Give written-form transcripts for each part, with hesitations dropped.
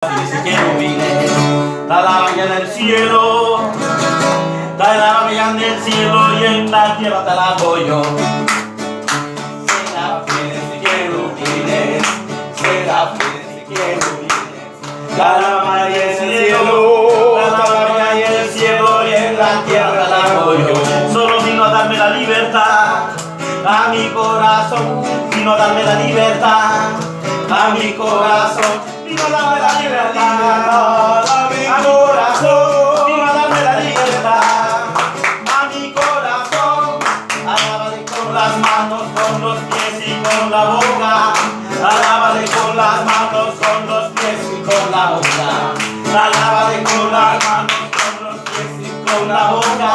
querubines, la alaban en el cielo, la alaban en el cielo y en la tierra te alabo yo. Serafines y querubines, serafines y querubines, la alaban en el cielo, la alaban en el cielo y en la tierra te alabo yo. Solo vino a darme la libertad a mi corazón, vino a darme la libertad a mi corazón. Vino a darme la libertad a mi corazón, vino a darme la libertad a mi corazón. Alábale con las manos, con los pies y con la boca. Alábale con las manos, con los pies y con la boca. Alábale con las manos, con los pies y con la boca.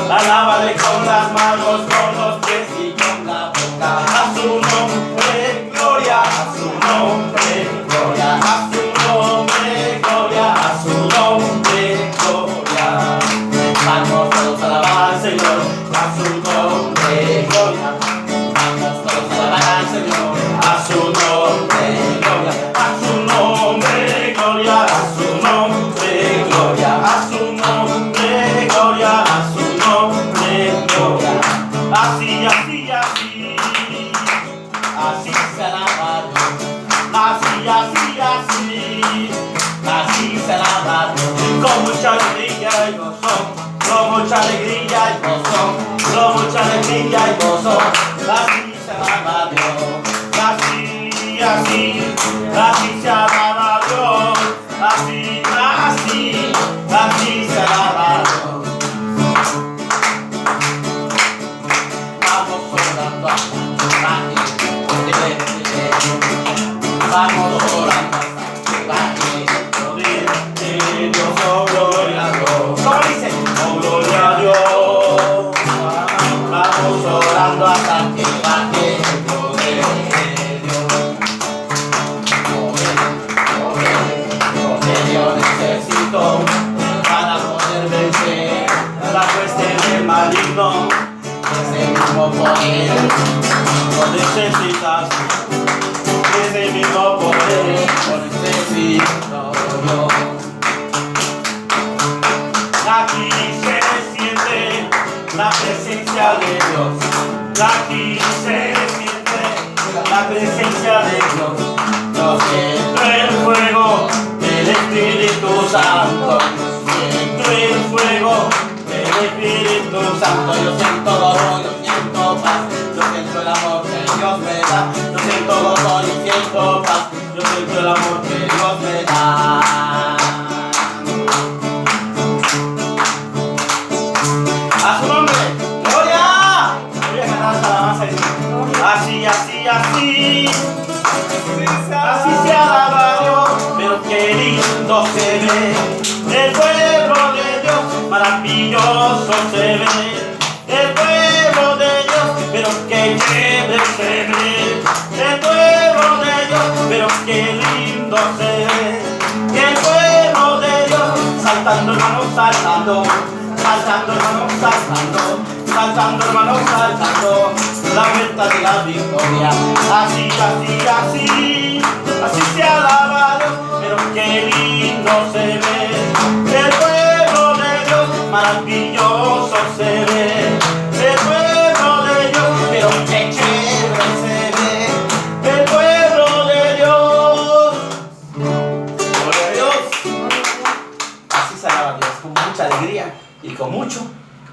Alábale con las manos, con los pies y con la boca. A su nombre, gloria, a su nombre, gloria, a su nombre, gloria, a su nombre, gloria. Vamos todos a alabar al Señor, a su nombre, gloria. Vamos todos a alabar al Señor, a su nombre, gloria, a su nombre, gloria, a su nombre, gloria, a su nombre, gloria, a su nombre, gloria. Así, así, así, así se alaba Dios. Así, así, así, así se alaba Dios. Con mucha alegría y gozo, con mucha alegría y gozo, con mucha alegría y gozo. Así se alaba Dios. Así, así, así se alaba Dios. Así, así, así se alaba Dios. Vamos orando hasta vamos orando hasta que Dios, oh gloria a Dios. ¿Cómo dice? Oh gloria a Dios. Vamos orando hasta que baje el poder de Dios. Poder yo necesito para poder vencer la hueste del maligno. Ese mismo poder lo necesitas. Ese mismo poder lo necesito yo. Aquí se siente la presencia de Dios. Aquí se siente la presencia de Dios. Yo siento el fuego del Espíritu Santo. Siento el fuego del Espíritu Santo. Yo siento dolor, yo siento paz. Yo siento el amor que Dios me da. Yo siento gozo, yo siento paz. Yo siento el amor que Dios me da. A su nombre, gloria. Voy a cantar hasta la alabanza. Así, así, así. Así se alaba Dios. Pero qué lindo se ve el pueblo de Dios. Maravilloso se ve el pueblo de Dios. Pero qué chévere se ve el pueblo de Dios. Pero qué lindo se ve el pueblo de Dios. Saltando hermanos, saltando. Saltando hermanos, saltando. Saltando hermanos, saltando. La vuelta de la victoria. Así, así, así. Así se alaba Dios. Pero qué lindo se ve el pueblo de Dios. Maravilloso se ve el pueblo de Dios. Pero qué chévere se ve el pueblo de Dios. Gloria a Dios. Así se alaba Dios con mucha alegría y con mucho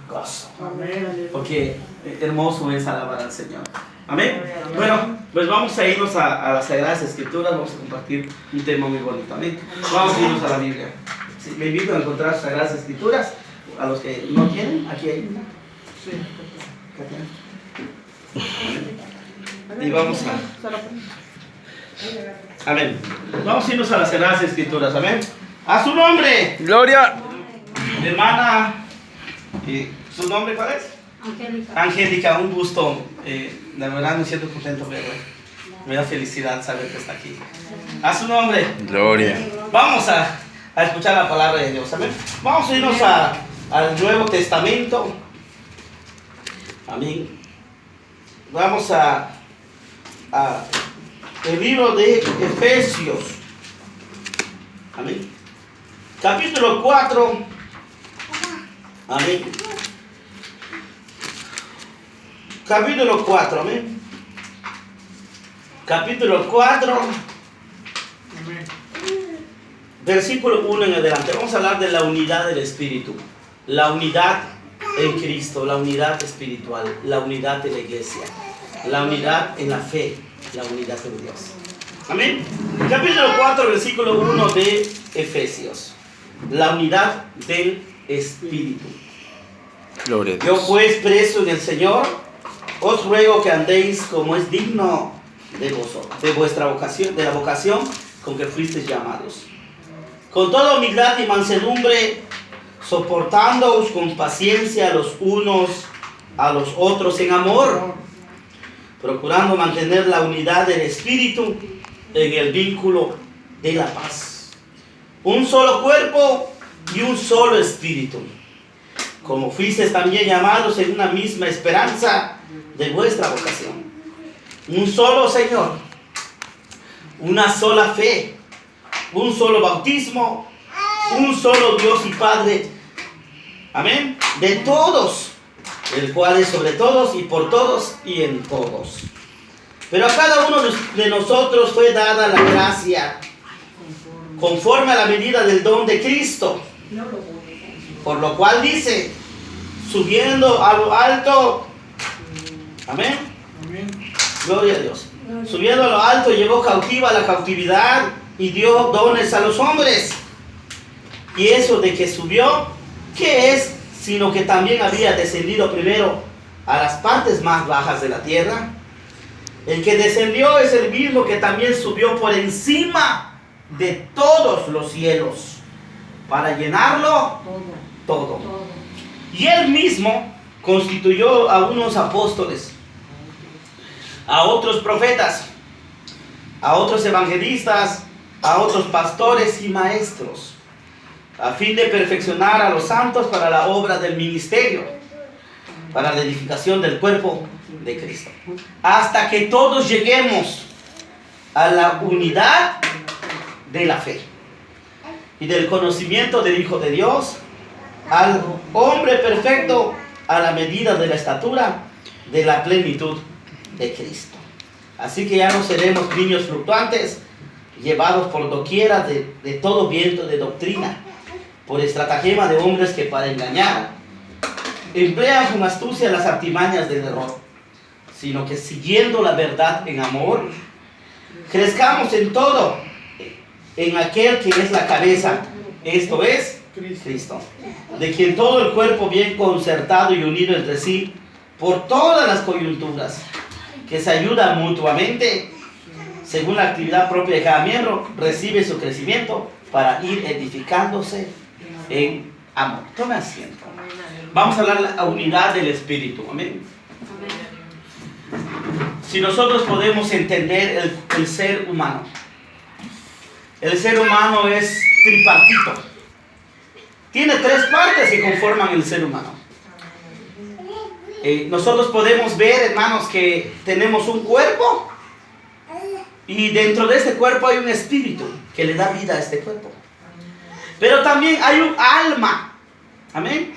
gozo. Amén. Porque hermoso es alabar al Señor. Amén. Bueno, pues vamos a irnos a las Sagradas Escrituras. Vamos a compartir un tema muy bonito. Amén. Vamos a irnos a la Biblia. Sí, me invito a encontrar Sagradas Escrituras. A los que no tienen, aquí hay una. Sí. Y vamos a... Amén. Vamos a irnos a las Sagradas Escrituras. Amén. A su nombre. Gloria. Mi hermana. ¿Su nombre cuál es? Angélica. Angélica, un gusto. La verdad me siento contento verla. Me da felicidad saber que está aquí. A su nombre. Gloria. Vamos a escuchar la palabra de Dios. Amén. Vamos a irnos al Nuevo Testamento. Amén. Vamos a el libro de Efesios. Amén. Capítulo 4. Amén. Capítulo 4. Amén. Capítulo 4. Amén. Versículo 1 en adelante. Vamos a hablar de la unidad del Espíritu. La unidad en Cristo, la unidad espiritual, la unidad de la iglesia, la unidad en la fe, la unidad en Dios. Amén. Capítulo 4, versículo 1 de Efesios. La unidad del Espíritu. Gloria a Dios. Yo pues, preso en el Señor, os ruego que andéis como es digno de vosotros, de vuestra vocación, de la vocación con que fuisteis llamados. Con toda humildad y mansedumbre, soportándoos con paciencia los unos a los otros en amor, procurando mantener la unidad del Espíritu en el vínculo de la paz. Un solo cuerpo y un solo Espíritu, como fuisteis también llamados en una misma esperanza de vuestra vocación. Un solo Señor, una sola fe, un solo bautismo, un solo Dios y Padre, amén, de todos, el cual es sobre todos y por todos y en todos. Pero a cada uno de nosotros fue dada la gracia conforme a la medida del don de Cristo, por lo cual dice, subiendo a lo alto, amén, gloria a Dios, subiendo a lo alto llevó cautiva la cautividad y dio dones a los hombres. Y eso de que subió, ¿qué es? Sino que también había descendido primero a las partes más bajas de la tierra. El que descendió es el mismo que también subió por encima de todos los cielos para llenarlo todo. Y él mismo constituyó a unos apóstoles, a otros profetas, a otros evangelistas, a otros pastores y maestros, a fin de perfeccionar a los santos para la obra del ministerio, para la edificación del cuerpo de Cristo, hasta que todos lleguemos a la unidad de la fe y del conocimiento del Hijo de Dios, al hombre perfecto, a la medida de la estatura de la plenitud de Cristo. Así que ya no seremos niños fluctuantes, llevados por doquiera de todo viento de doctrina, por estratagema de hombres que para engañar emplean con astucia las artimañas del error, sino que siguiendo la verdad en amor, crezcamos en todo en aquel que es la cabeza, esto es Cristo, de quien todo el cuerpo bien concertado y unido entre sí por todas las coyunturas, que se ayudan mutuamente según la actividad propia de cada miembro, recibe su crecimiento para ir edificándose en amor. Tome asiento. Vamos a hablar de la unidad del Espíritu. Amén. Si nosotros podemos entender el ser humano, el ser humano es tripartito. Tiene tres partes que conforman el ser humano. Nosotros podemos ver, hermanos, que tenemos un cuerpo y dentro de este cuerpo hay un espíritu que le da vida a este cuerpo. Pero también hay un alma. Amén.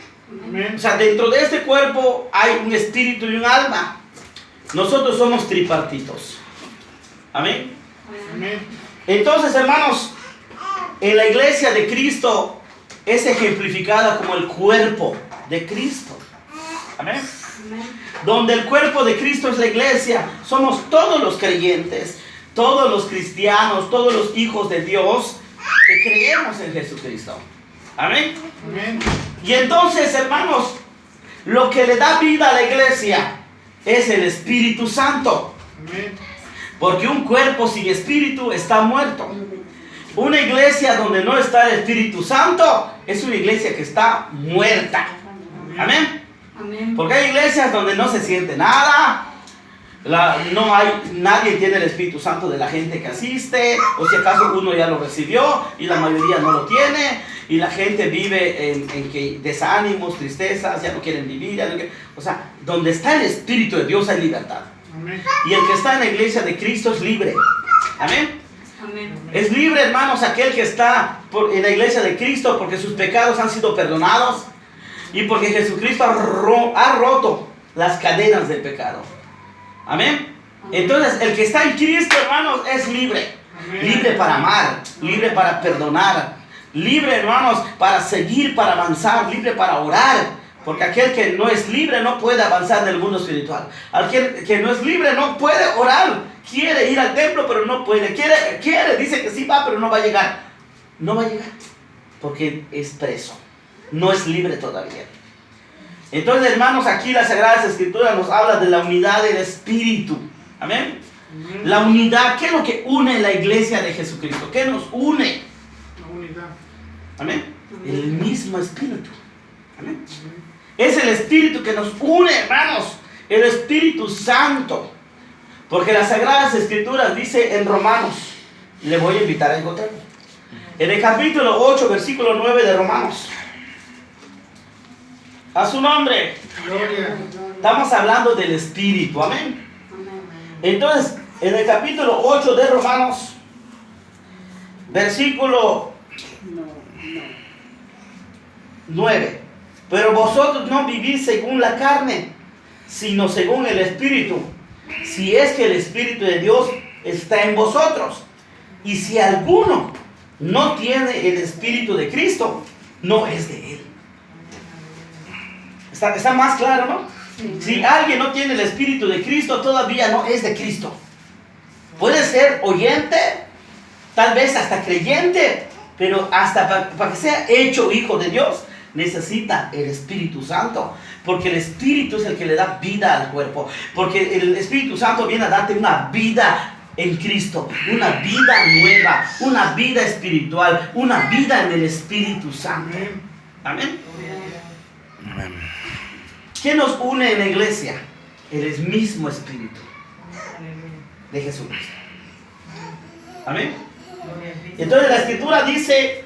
O sea, dentro de este cuerpo hay un espíritu y un alma. Nosotros somos tripartitos. Amén. Entonces, hermanos, en la iglesia de Cristo es ejemplificada como el cuerpo de Cristo. Amén. Donde el cuerpo de Cristo es la iglesia, somos todos los creyentes, todos los cristianos, todos los hijos de Dios que creemos en Jesucristo. Amén. Amén. Y entonces, hermanos, lo que le da vida a la iglesia es el Espíritu Santo. Amén. Porque un cuerpo sin espíritu está muerto. Una iglesia donde no está el Espíritu Santo es una iglesia que está muerta. Amén. Amén. Porque hay iglesias donde no se siente nada. Nadie tiene el Espíritu Santo de la gente que asiste, o si acaso uno ya lo recibió y la mayoría no lo tiene, y la gente vive en que desánimos, tristezas, ya no quieren vivir, o sea, donde está el Espíritu de Dios hay libertad. Amén. Y el que está en la iglesia de Cristo es libre. Amén. Es libre, hermanos, aquel que está en la iglesia de Cristo porque sus pecados han sido perdonados y porque Jesucristo ha roto las cadenas del pecado. Amén. Entonces, el que está en Cristo, hermanos, es libre. Libre para amar, libre para perdonar, libre, hermanos, para seguir, para avanzar, libre para orar. Porque aquel que no es libre no puede avanzar en el mundo espiritual. Aquel que no es libre no puede orar. Quiere ir al templo, pero no puede. Quiere, dice que sí va, pero no va a llegar. No va a llegar. Porque es preso. No es libre todavía. Entonces, hermanos, aquí las Sagradas Escrituras nos habla de la unidad del Espíritu. Amén. La unidad. ¿Qué es lo que une la iglesia de Jesucristo? ¿Qué nos une? La unidad. Amén. El mismo Espíritu. Amén. Es el Espíritu que nos une, hermanos. El Espíritu Santo. Porque las Sagradas Escrituras dice en Romanos. Le voy a invitar a encontrarlo. En el capítulo 8, versículo 9 de Romanos. A su nombre. Gloria. Estamos hablando del Espíritu. Amén. Entonces, en el capítulo 8 de Romanos, versículo 9. Pero vosotros no vivís según la carne, sino según el Espíritu. Si es que el Espíritu de Dios está en vosotros. Y si alguno no tiene el Espíritu de Cristo, no es de Él. ¿Está más claro, no? Sí. Si alguien no tiene el Espíritu de Cristo, todavía no es de Cristo. Puede ser oyente, tal vez hasta creyente, pero hasta para que sea hecho hijo de Dios, necesita el Espíritu Santo, porque el Espíritu es el que le da vida al cuerpo, porque el Espíritu Santo viene a darte una vida en Cristo, una vida nueva, una vida espiritual, una vida en el Espíritu Santo. Amén. Amén. ¿Qué nos une en la iglesia? El mismo Espíritu de Jesucristo. Amén. Entonces la Escritura dice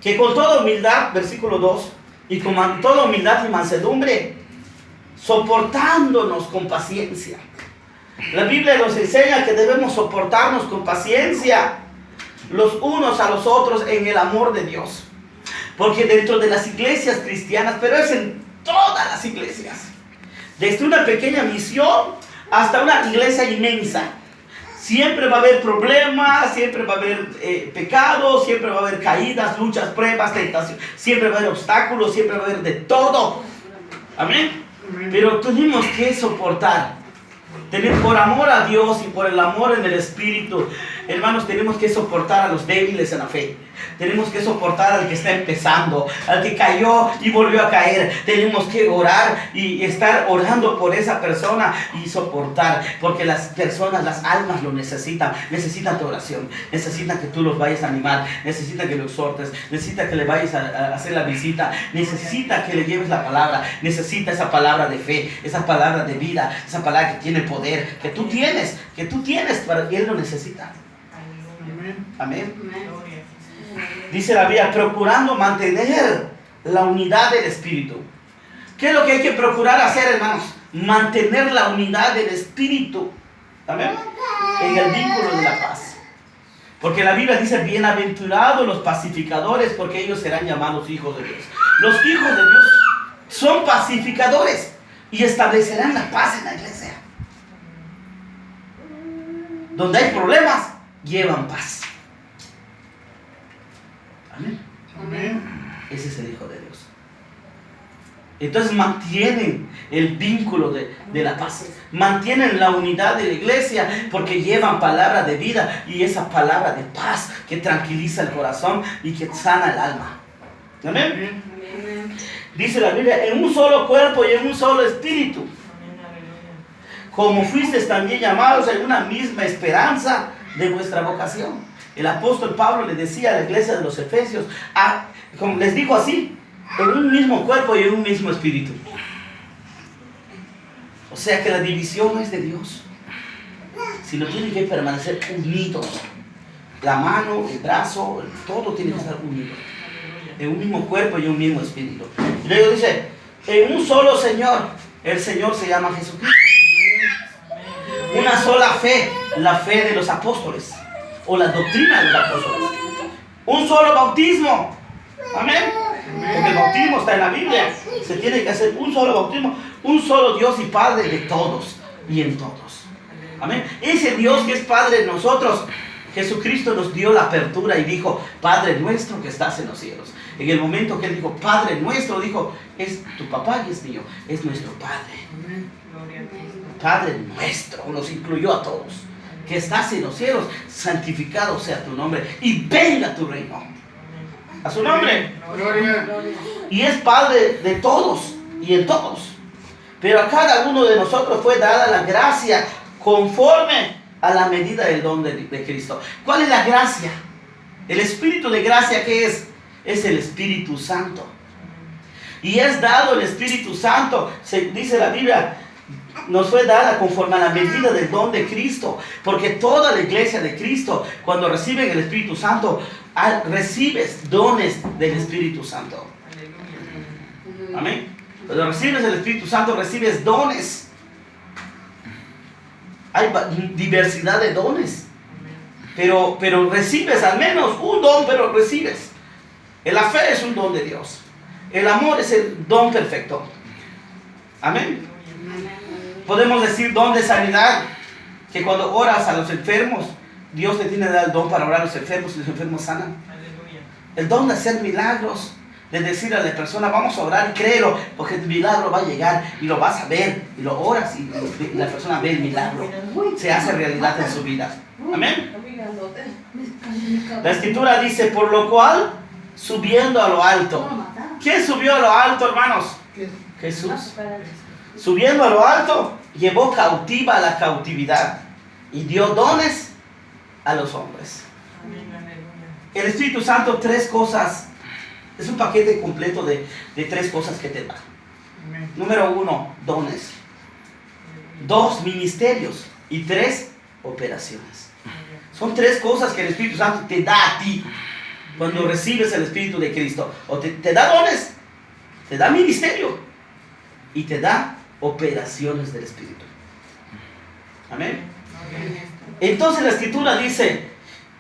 que con toda humildad, versículo 2, y con toda humildad y mansedumbre, soportándonos con paciencia. La Biblia nos enseña que debemos soportarnos con paciencia los unos a los otros en el amor de Dios. Porque dentro de las iglesias cristianas, pero es en todas las iglesias, desde una pequeña misión hasta una iglesia inmensa, siempre va a haber problemas, siempre va a haber pecados, siempre va a haber caídas, luchas, pruebas, tentaciones, siempre va a haber obstáculos, siempre va a haber de todo. Amén. Pero tenemos que soportar. Por amor a Dios y por el amor en el Espíritu, hermanos, tenemos que soportar a los débiles en la fe. Tenemos que soportar al que está empezando, al que cayó y volvió a caer. Tenemos que orar y estar orando por esa persona y soportar, porque las personas, las almas lo necesitan. Necesitan tu oración, necesitan que tú los vayas a animar, necesitan que lo exhortes, necesitan que le vayas a hacer la visita, necesitan que le lleves la palabra, necesita esa palabra de fe, esa palabra de vida, esa palabra que tiene poder, que tú tienes, para que Él lo necesita. Amén. Dice la Biblia, procurando mantener la unidad del Espíritu. ¿Qué es lo que hay que procurar hacer, hermanos? Mantener la unidad del Espíritu. Amén. En el vínculo de la paz. Porque la Biblia dice, bienaventurados los pacificadores, porque ellos serán llamados hijos de Dios. Los hijos de Dios son pacificadores y establecerán la paz en la iglesia. Donde hay problemas, llevan paz. Amén. Amén. Ese es el Hijo de Dios. Entonces mantienen el vínculo de la paz. Mantienen la unidad de la iglesia porque llevan palabra de vida y esa palabra de paz que tranquiliza el corazón y que sana el alma. Amén. Dice la Biblia, en un solo cuerpo y en un solo espíritu. Como fuisteis también llamados en una misma esperanza de vuestra vocación. El apóstol Pablo le decía a la iglesia de los Efesios, como les dijo así, en un mismo cuerpo y en un mismo espíritu. O sea que la división no es de Dios, sino tienen que permanecer unidos. La mano, el brazo, todo tiene que estar unido. En un mismo cuerpo y un mismo espíritu. Y luego dice, en un solo Señor. El Señor se llama Jesucristo. Una sola fe. la fe de los apóstoles o la doctrina de los apóstoles. Un solo bautismo. Amén. Porque el bautismo está en la Biblia. Se tiene que hacer un solo bautismo. Un solo Dios y Padre de todos y en todos. Amén. Ese Dios que es Padre de nosotros, Jesucristo nos dio la apertura y dijo, Padre nuestro que estás en los cielos. En el momento que Él dijo, Padre nuestro, dijo, es tu papá y es mío, es nuestro Padre. Padre nuestro, nos incluyó a todos. Que estás en los cielos, santificado sea tu nombre y venga tu reino. A su nombre. Gloria. Y es Padre de todos y en todos. Pero a cada uno de nosotros fue dada la gracia conforme a la medida del don de Cristo. ¿Cuál es la gracia? El Espíritu de gracia, ¿qué es? Es el Espíritu Santo. Y es dado el Espíritu Santo, dice la Biblia, nos fue dada conforme a la medida del don de Cristo. Porque toda la iglesia de Cristo, cuando reciben el Espíritu Santo, recibes dones del Espíritu Santo. Amén. Cuando recibes el Espíritu Santo, recibes dones. Hay diversidad de dones. Pero recibes al menos un don, pero recibes. La fe es un don de Dios. El amor es el don perfecto. Amén. Podemos decir don de sanidad, que cuando oras a los enfermos, Dios te tiene que dar el don para orar a los enfermos y los enfermos sanan. El don de hacer milagros, de decir a la persona, vamos a orar y créelo, porque el milagro va a llegar y lo vas a ver, y lo oras y la persona ve el milagro, se hace realidad en su vida. Amén. La Escritura dice, por lo cual, subiendo a lo alto. ¿Quién subió a lo alto, hermanos? Jesús. Subiendo a lo alto, llevó cautiva la cautividad y dio dones a los hombres. El Espíritu Santo, tres cosas. Es un paquete completo de tres cosas que te da. Número 1, dones. 2, ministerios. Y 3, operaciones. Son tres cosas que el Espíritu Santo te da a ti cuando recibes el Espíritu de Cristo. O te da dones, te da ministerio y te da operaciones del Espíritu. Amén. Entonces la Escritura dice,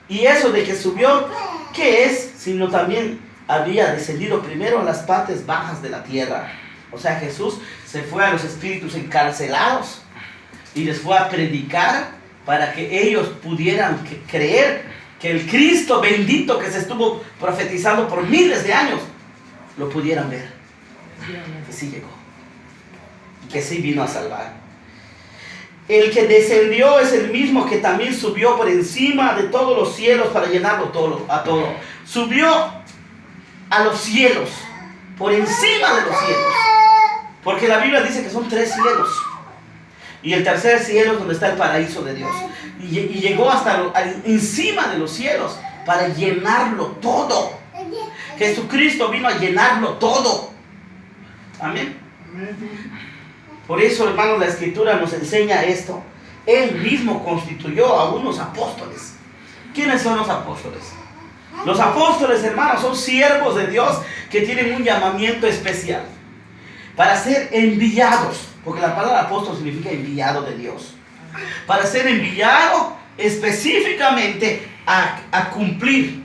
y eso de que subió, ¿qué es? Sino también había descendido primero a las partes bajas de la tierra. O sea, Jesús se fue a los espíritus encarcelados y les fue a predicar para que ellos pudieran creer que el Cristo bendito que se estuvo profetizando por miles de años, lo pudieran ver. Que sí llegó. Y que sí vino a salvar. El que descendió es el mismo que también subió por encima de todos los cielos para llenarlo todo, a todo. Subió a los cielos, por encima de los cielos. Porque la Biblia dice que son 3 cielos. Y el tercer cielo es donde está el paraíso de Dios. Y llegó hasta encima de los cielos para llenarlo todo. Jesucristo vino a llenarlo todo. Amén. Por eso, hermanos, la Escritura nos enseña esto. Él mismo constituyó a unos apóstoles. ¿Quiénes son los apóstoles? Los apóstoles, hermanos, son siervos de Dios que tienen un llamamiento especial para ser enviados, porque la palabra apóstol significa enviado de Dios, para ser enviado específicamente a cumplir.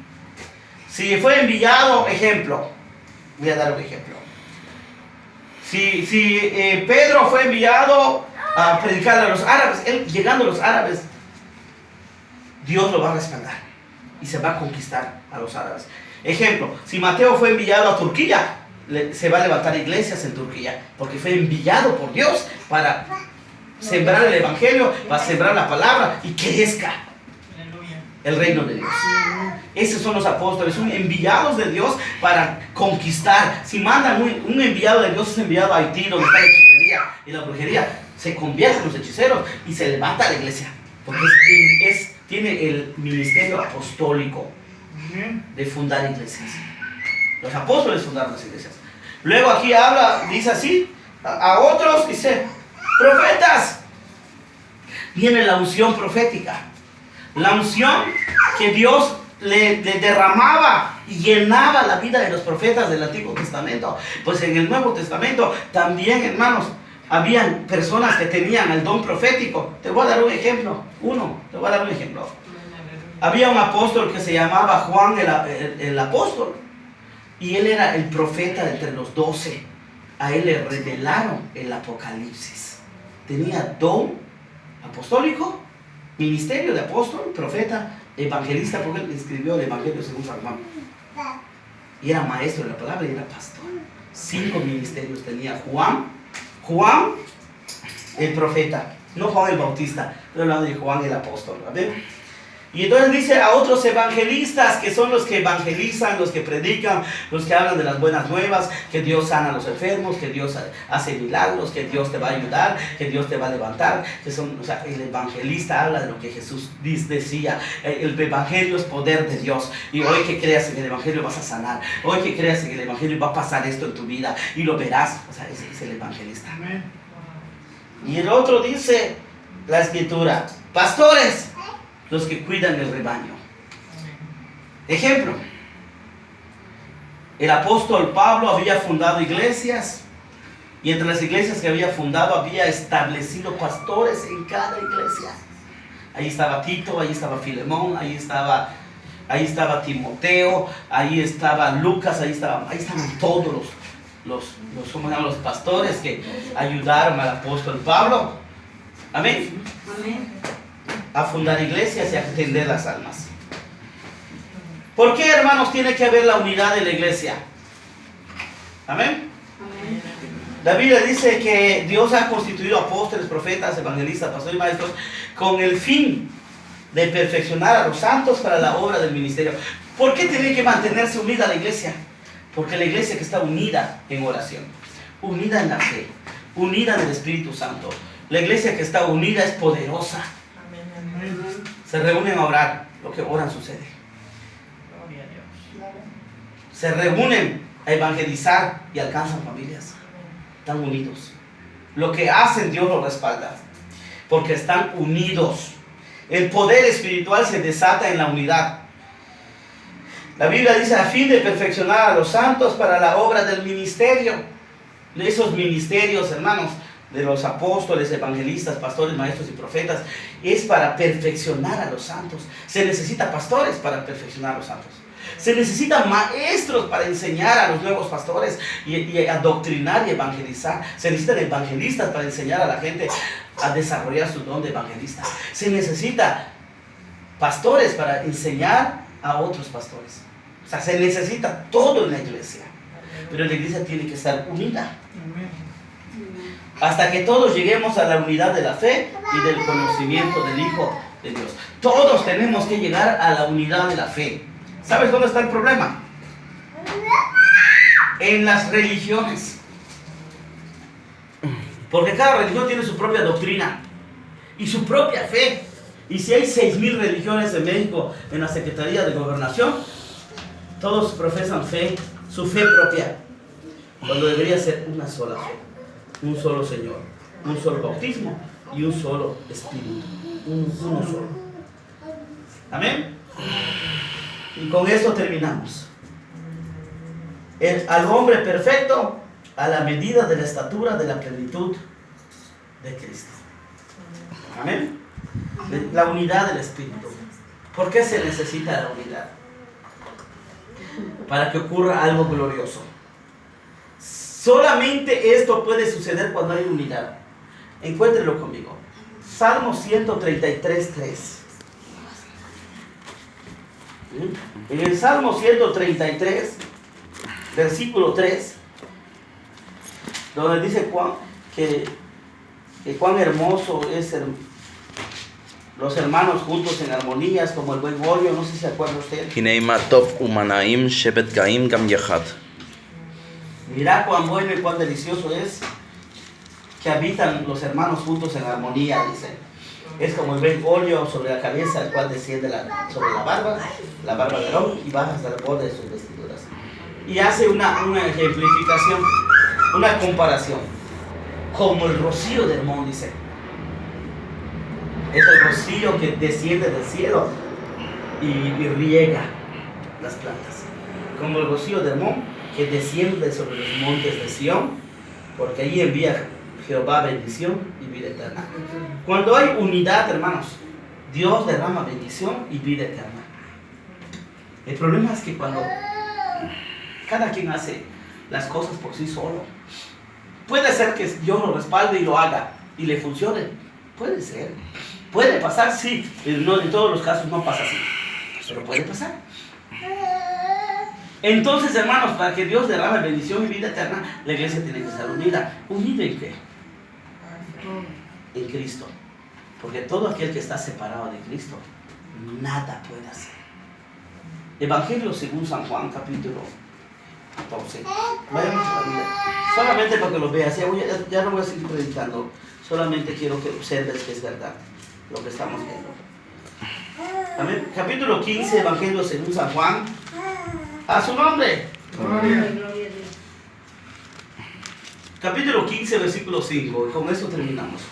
Si fue enviado, ejemplo, voy a dar un ejemplo. Si Pedro fue enviado a predicar a los árabes, él llegando a los árabes, Dios lo va a respaldar y se va a conquistar a los árabes. Ejemplo, si Mateo fue enviado a Turquía, se va a levantar iglesias en Turquía, porque fue enviado por Dios para sembrar el evangelio, para sembrar la palabra y que crezca el reino de Dios. Esos son los apóstoles, son enviados de Dios para conquistar. Si mandan un enviado de Dios, es enviado a Haití, donde está la hechicería y la brujería, se convierten los hechiceros y se levanta la iglesia, porque tiene el ministerio apostólico de fundar iglesias. Los apóstoles fundaron las iglesias. Luego aquí habla, dice así, a otros dice, profetas. Viene la unción profética. La unción que Dios le derramaba y llenaba la vida de los profetas del Antiguo Testamento. Pues en el Nuevo Testamento también, hermanos, Habían personas que tenían el don profético. Te voy a dar un ejemplo. Había un apóstol que se llamaba Juan el apóstol. Y él era el profeta entre los 12. A él le revelaron el Apocalipsis. Tenía don apostólico, ministerio de apóstol, profeta, evangelista, porque él escribió el Evangelio según San Juan. Y era maestro de la palabra y era pastor. 5 ministerios tenía Juan, el profeta, no Juan el Bautista, estoy hablando de Juan el apóstol. ¿Ver? Y entonces dice a otros evangelistas, que son los que evangelizan, los que predican, los que hablan de las buenas nuevas, que Dios sana a los enfermos, que Dios hace milagros, que Dios te va a ayudar, que Dios te va a levantar. Que son, o sea, el evangelista habla de lo que Jesús decía. El evangelio es poder de Dios. Y hoy que creas en el evangelio vas a sanar. Hoy que creas en el evangelio va a pasar esto en tu vida y lo verás. O sea, ese es el evangelista. Amén. Y el otro dice la escritura: pastores, los que cuidan el rebaño. Ejemplo: el apóstol Pablo había fundado iglesias, y entre las iglesias que había fundado había establecido pastores en cada iglesia. Ahí estaba Tito, ahí estaba Filemón, ahí estaba Timoteo, ahí estaba Lucas, ahí estaban todos los pastores que ayudaron al apóstol Pablo. Amén. A fundar iglesias y a atender las almas. ¿Por qué, hermanos, tiene que haber la unidad de la iglesia? Amén. La Biblia dice que Dios ha constituido apóstoles, profetas, evangelistas, pastores y maestros con el fin de perfeccionar a los santos para la obra del ministerio. ¿Por qué tiene que mantenerse unida la iglesia? Porque la iglesia que está unida en oración, unida en la fe, unida en el Espíritu Santo, la iglesia que está unida es poderosa. Se reúnen a orar, lo que oran sucede. Se reúnen a evangelizar y alcanzan familias. Están unidos. Lo que hacen Dios lo respalda, porque están unidos. El poder espiritual se desata en la unidad. La Biblia dice: a fin de perfeccionar a los santos para la obra del ministerio. Esos ministerios, hermanos, de los apóstoles, evangelistas, pastores, maestros y profetas, es para perfeccionar a los santos. Se necesita pastores para perfeccionar a los santos. Se necesitan maestros para enseñar a los nuevos pastores y adoctrinar y evangelizar. Se necesitan evangelistas para enseñar a la gente a desarrollar su don de evangelista. Se necesita pastores para enseñar a otros pastores. O sea, se necesita todo en la iglesia. Pero la iglesia tiene que estar unida. Hasta que todos lleguemos a la unidad de la fe y del conocimiento del Hijo de Dios. Todos tenemos que llegar a la unidad de la fe. ¿Sabes dónde está el problema? En las religiones. Porque cada religión tiene su propia doctrina y su propia fe. Y si hay 6,000 religiones en México, en la Secretaría de Gobernación, todos profesan fe, su fe propia, cuando debería ser una sola fe, un solo Señor, un solo bautismo y un solo Espíritu, uno solo. Amén. Y con esto terminamos. Al hombre perfecto, a la medida de la estatura de la plenitud de Cristo. Amén. La unidad del Espíritu. ¿Por qué se necesita la unidad? Para que ocurra algo glorioso. Solamente esto puede suceder cuando hay unidad. Encuéntrelo conmigo. Salmo 133:3. En el Salmo 133, versículo 3, donde dice que cuán hermoso es los hermanos juntos en armonías como el buen óleo. No sé si se acuerda usted. Mira cuán bueno y cuán delicioso es que habitan los hermanos juntos en armonía, dice. Es como el buen óleo sobre la cabeza, el cual desciende sobre la barba de Aarón, y baja hasta el borde de sus vestiduras. Y hace una ejemplificación, una comparación, como el rocío de Hermón, dice. Es el rocío que desciende del cielo y riega las plantas. Como el rocío de Hermón que desciende sobre los montes de Sión, porque ahí envía Jehová bendición y vida eterna. Cuando hay unidad, hermanos, Dios derrama bendición y vida eterna. El problema es que cuando cada quien hace las cosas por sí solo, puede ser que Dios lo respalde y lo haga y le funcione. Puede ser. Puede pasar, sí. No, en todos los casos no pasa así. Pero puede pasar. Entonces, hermanos, para que Dios derrame bendición y vida eterna, la iglesia tiene que estar unida. ¿Unida en qué? En Cristo. Porque todo aquel que está separado de Cristo, nada puede hacer. Evangelio según San Juan, capítulo 12. Vayamos a la Biblia. Solamente para que lo veas. Ya no voy a seguir predicando. Solamente quiero que observes que es verdad lo que estamos viendo. Amén. Capítulo 15, Evangelio según San Juan. A su nombre. Gloria. Capítulo 15, versículo 5. Y con esto terminamos.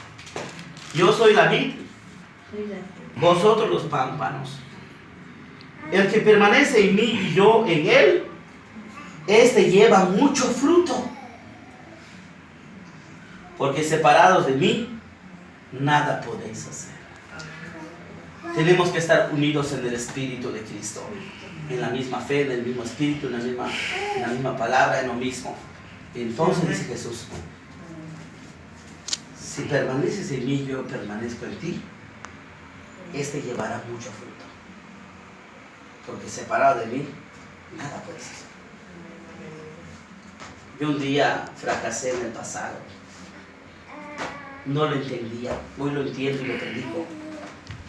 Yo soy la vid, vosotros los pámpanos. El que permanece en mí y yo en él, este lleva mucho fruto. Porque separados de mí, nada podéis hacer. Tenemos que estar unidos en el Espíritu de Cristo, en la misma fe, en el mismo Espíritu, en la misma palabra, en lo mismo. Entonces dice Jesús, si permaneces en mí, yo permanezco en ti, este llevará mucho fruto. Porque separado de mí, nada puedes hacer. Yo un día fracasé en el pasado. No lo entendía. Hoy lo entiendo y lo predico.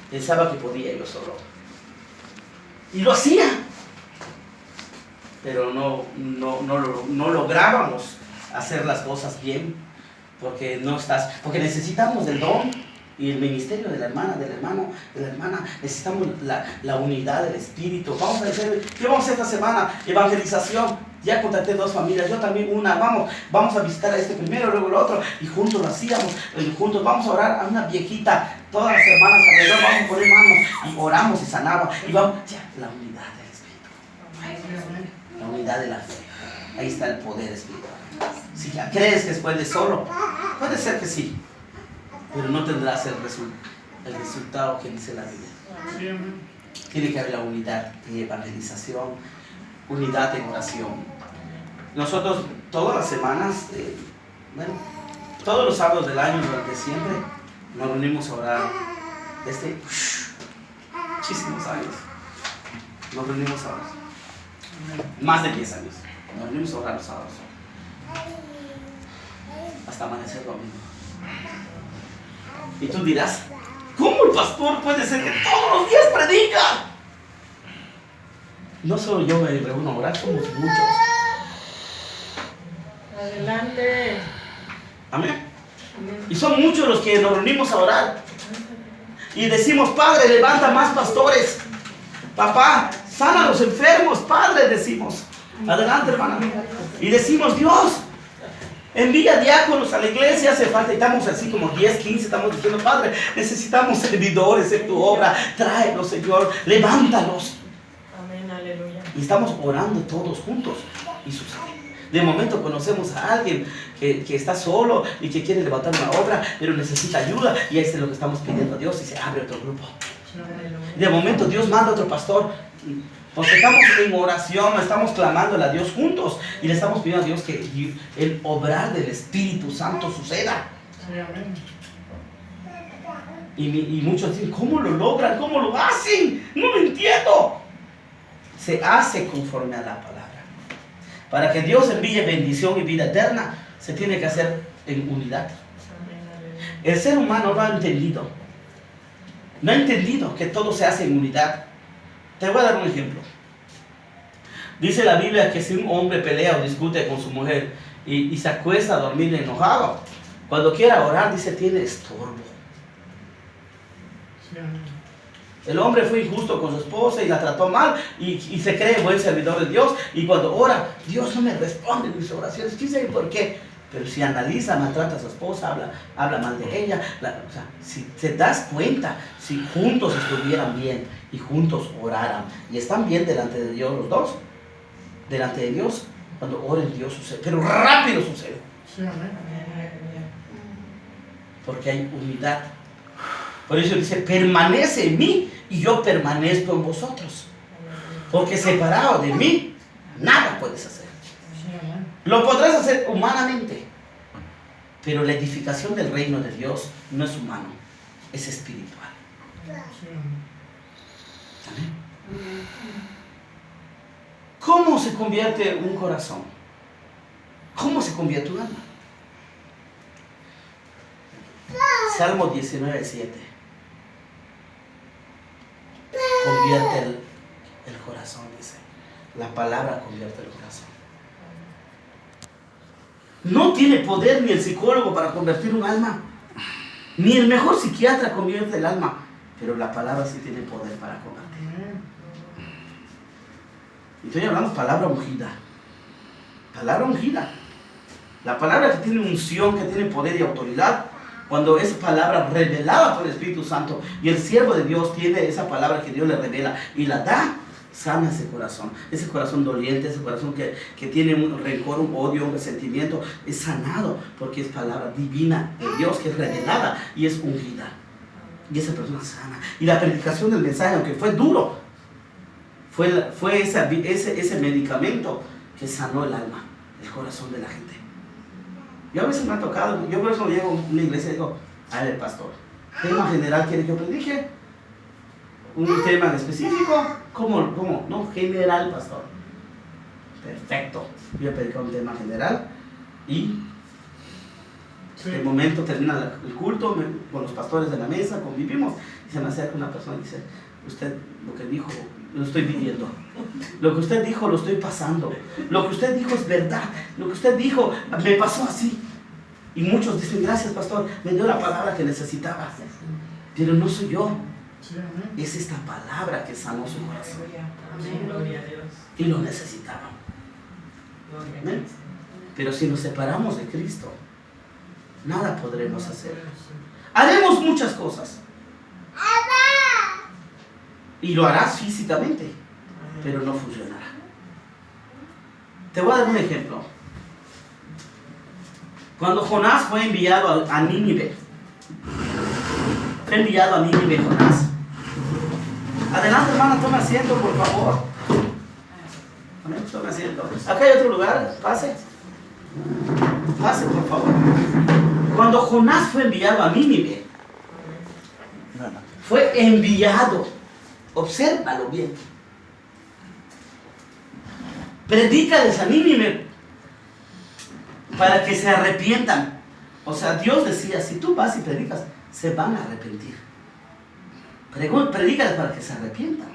Pensaba que podía yo solo. Y lo hacía. Pero no lográbamos hacer las cosas bien. Porque necesitamos del don y el ministerio de la hermana, del hermano, de la hermana. Necesitamos la unidad del Espíritu. Vamos a hacer, ¿qué vamos a hacer esta semana? Evangelización. Ya contacté 2 familias, yo también una. Vamos a visitar a este primero, luego el otro. Y juntos lo hacíamos. Y juntos vamos a orar a una viejita. Todas las hermanas alrededor, vamos a poner manos. Y oramos y sanamos. Y vamos, ya, la unidad del Espíritu. La unidad de la fe. Ahí está el poder espiritual. Si ya crees que puedes solo, puede ser que sí. Pero no tendrás el resultado que dice la Biblia. Tiene que haber la unidad de evangelización, unidad en oración. Nosotros todas las semanas, todos los sábados del año durante siempre, nos reunimos a orar. Muchísimos años. Nos reunimos a orar. Más de 10 años. Nos reunimos a orar los sábados. Hasta amanecer domingo. Y tú dirás, ¿cómo el pastor puede ser que todos los días predica? No solo yo me reúno a orar, somos muchos. Adelante. Amén. Y son muchos los que nos reunimos a orar. Y decimos, Padre, levanta más pastores. Papá, sana a los enfermos. Padre, decimos. Adelante, hermana. Y decimos, Dios, envía diáconos a la iglesia, hace falta. Y estamos así como 10, 15, estamos diciendo, Padre, necesitamos servidores en tu obra. Tráelos, Señor, levántalos. Amén, aleluya. Y estamos orando todos juntos. Y sucede. De momento conocemos a alguien que está solo y que quiere levantar una obra, pero necesita ayuda. Y ahí es lo que estamos pidiendo a Dios y se abre otro grupo. De momento Dios manda a otro pastor. Porque estamos en oración, estamos clamándole a Dios juntos y le estamos pidiendo a Dios que el obrar del Espíritu Santo suceda. Y muchos dicen, ¿cómo lo logran? ¿Cómo lo hacen? No lo entiendo. Se hace conforme a la palabra. Para que Dios envíe bendición y vida eterna, se tiene que hacer en unidad. El ser humano no ha entendido. No ha entendido que todo se hace en unidad. Te voy a dar un ejemplo. Dice la Biblia que si un hombre pelea o discute con su mujer y se acuesta a dormir enojado, cuando quiera orar, dice, tiene estorbo. El hombre fue injusto con su esposa y la trató mal y se cree buen servidor de Dios. Y cuando ora, Dios no me responde en mis oraciones. ¿Quién sabe por qué? Pero si analiza, maltrata a su esposa, habla mal de ella. O sea, si te das cuenta, si juntos estuvieran bien y juntos oraran y están bien delante de Dios los dos, delante de Dios, cuando oren Dios sucede. Pero rápido sucede. porque hay unidad. Por eso dice, permanece en mí y yo permanezco en vosotros. Porque separado de mí, nada puedes hacer. Lo podrás hacer humanamente, pero la edificación del reino de Dios no es humano, es espiritual. Amén. ¿Cómo se convierte un corazón? ¿Cómo se convierte un alma? Salmo 19:7. Convierte el corazón, dice. La palabra convierte el corazón. No tiene poder ni el psicólogo para convertir un alma, ni el mejor psiquiatra convierte el alma, pero la palabra sí tiene poder para convertir. Y estoy hablando palabra ungida. Palabra ungida. La palabra que tiene unción, que tiene poder y autoridad, cuando es palabra revelada por el Espíritu Santo y el siervo de Dios tiene esa palabra que Dios le revela y la da, sana ese corazón doliente, ese corazón que tiene un rencor, un odio, un resentimiento, es sanado porque es palabra divina de Dios que es revelada y es ungida. Y esa persona sana. Y la predicación del mensaje, aunque fue duro, fue ese medicamento que sanó el alma, el corazón de la gente. Yo a veces me ha tocado, yo por eso llego a una iglesia y digo, a ver, pastor, ¿tema general quiere que yo predique? ¿Un tema en específico? ¿Cómo? No, general, pastor. Perfecto. Yo he predicado un tema general y en el momento termina el culto, con los pastores de la mesa, convivimos, y se me acerca una persona y dice, usted lo que dijo, lo estoy viviendo. Lo que usted dijo, lo estoy pasando. Lo que usted dijo es verdad. Lo que usted dijo, me pasó así. Y muchos dicen, gracias, pastor, me dio la palabra que necesitaba. Pero no soy yo. Es esta palabra que sanó su corazón. Gloria a Dios. Y lo necesitaba. ¿Ven? Pero si nos separamos de Cristo, nada podremos hacer. Haremos muchas cosas. Y lo harás físicamente, pero no funcionará. Te voy a dar un ejemplo. Cuando Jonás fue enviado a Nínive, Jonás. Adelante, hermana, toma asiento, por favor. Amén, toma asiento. Acá hay otro lugar, pase. Pase, por favor. Cuando Jonás fue enviado a Nínive, fue enviado. Obsérvalo bien. Predícales a Nínive para que se arrepientan. O sea, Dios decía, si tú vas y predicas, se van a arrepentir. Predícales para que se arrepientan.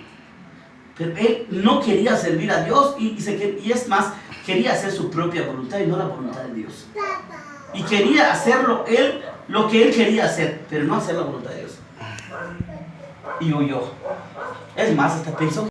Pero él no quería servir a Dios y es más, quería hacer su propia voluntad y no la voluntad de Dios. Y quería hacerlo él, lo que él quería hacer, pero no hacer la voluntad de Dios. Y huyó. Es más, hasta pensó